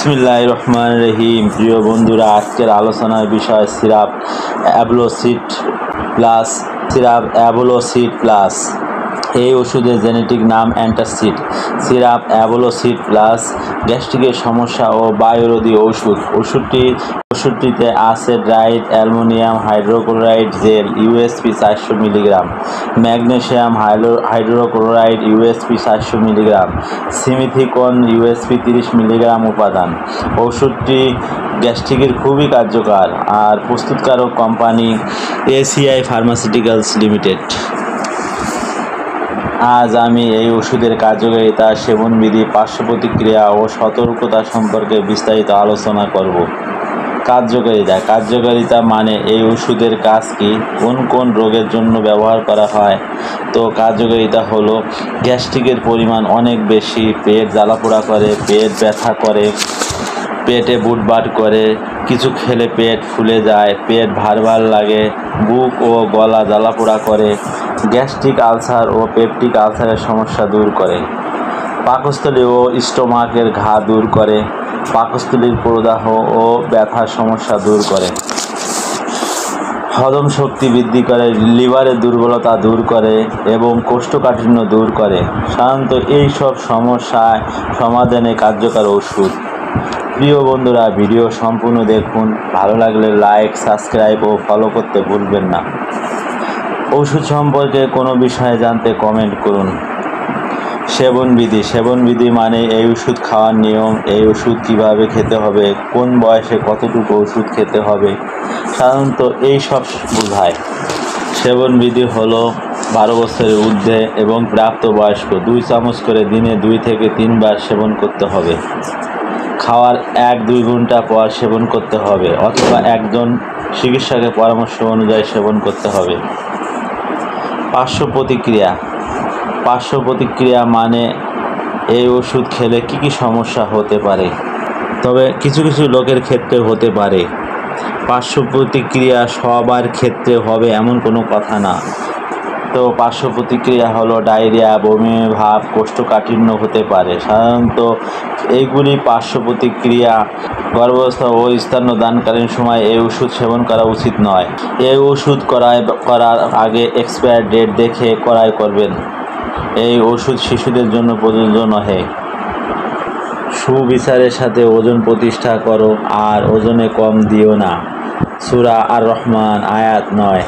বিসমিল্লাহির রহমানির রহিম। প্রিয় বন্ধুরা, আজকের আলোচনার বিষয় সিরাপ অ্যাভোলোসিড প্লাস। এই ওষুধের জেনেটিক নাম অ্যান্টাসিড। সিরাপ অ্যাভোলোসিড প্লাস গ্যাস্ট্রিকের সমস্যা ও বায়ুরোধী ওষুধটিতে আছে dried aluminium hydrochloride gel USP 400 milligram, magnesium hydrochloride USP 400 milligram, simethicone USP 30 milligram উপাদান। ওষুধটি গ্যাস্ট্রিকের খুবই কার্যকর। আর প্রস্তুতকারক কোম্পানি এসিআই ফার্মাসিউটিক্যালস লিমিটেড। আজ আমি এই ওষুধের কার্যকারিতা, সেবনবিধি, পার্শ্ব প্রতিক্রিয়া ও সতর্কতা সম্পর্কে বিস্তারিত আলোচনা করব। কার্যকারিতা মানে এই ওষুধের কাজ কি, কোন কোন রোগের জন্য ব্যবহার করা হয়। তো কার্যকারিতা হলো গ্যাস্ট্রিকের পরিমাণ অনেক বেশি, পেট জ্বালাপোড়া করে, পেট ব্যথা করে, পেটে বুটবাট করে, কিছু খেলে পেট ফুলে যায়, পেট ভার লাগে, বুক ও গলা জ্বালাপোড়া করে, গ্যাস্ট্রিক আলসার ও পেপটিক আলসারের সমস্যা দূর করে, পাকস্থলী ও স্টোমাকের ঘা দূর করে, পাকস্থলীর প্রদাহ ও ব্যথার সমস্যা দূর করে, হজম শক্তি বৃদ্ধি করে, লিভারের দুর্বলতা দূর করে এবং কোষ্ঠকাঠিন্য দূর করে। সাধারণত এইসব সমস্যায় সমাধানে কার্যকর ওষুধ। প্রিয় বন্ধুরা, ভিডিও সম্পূর্ণ দেখুন। ভালো লাগলে লাইক, সাবস্ক্রাইব ও ফলো করতে ভুলবেন না। ওষুধ সম্পর্কে কোনো বিষয়ে জানতে কমেন্ট করুন। সেবনবিধি মানে এই ওষুধ খাওয়ার নিয়ম, এই ওষুধ কিভাবে খেতে হবে, কোন বয়সে কতটুকু ওষুধ খেতে হবে, সাধারণত এই সব বোঝায়। সেবনবিধি হলো 12 বছরের ঊর্ধ্বে এবং প্রাপ্তবয়স্ক 2 চামচ করে দিনে 2 থেকে 3 বার সেবন করতে হবে। খাওয়ার 1-2 ঘন্টা পর সেবন করতে হবে অথবা একজন চিকিৎসকের পরামর্শ অনুযায়ী সেবন করতে হবে। পার্শ্ব প্রতিক্রিয়া মানে এই ওষুধ খেলে কি সমস্যা হতে পারে, তবে কিছু লোকের ক্ষেত্রে হতে পারে। পার্শ্ব প্রতিক্রিয়া সবার ক্ষেত্রে হবে এমন কোনো কথা না। তো পার্শ্ব প্রতিক্রিয়া হলো ডায়রিয়া, বমি ভাব, কোষ্ঠকাঠিন্য হতে পারে। সাধারণত এইগুলি পার্শ্ব প্রতিক্রিয়া। গর্ভাবস্থা ও স্তন্যদানকালীন সময় এই ওষুধ সেবন করা উচিত নয়। এই ওষুধ করার আগে এক্সপায়ার ডেট দেখে ক্রয় করবেন। এই ওষুধ শিশুদের জন্য প্রযোজ্য নহে। সুবিচারের সাথে ওজন প্রতিষ্ঠা করো আর ওজনে কম দিও না। সূরা আর রহমান আয়াত 9।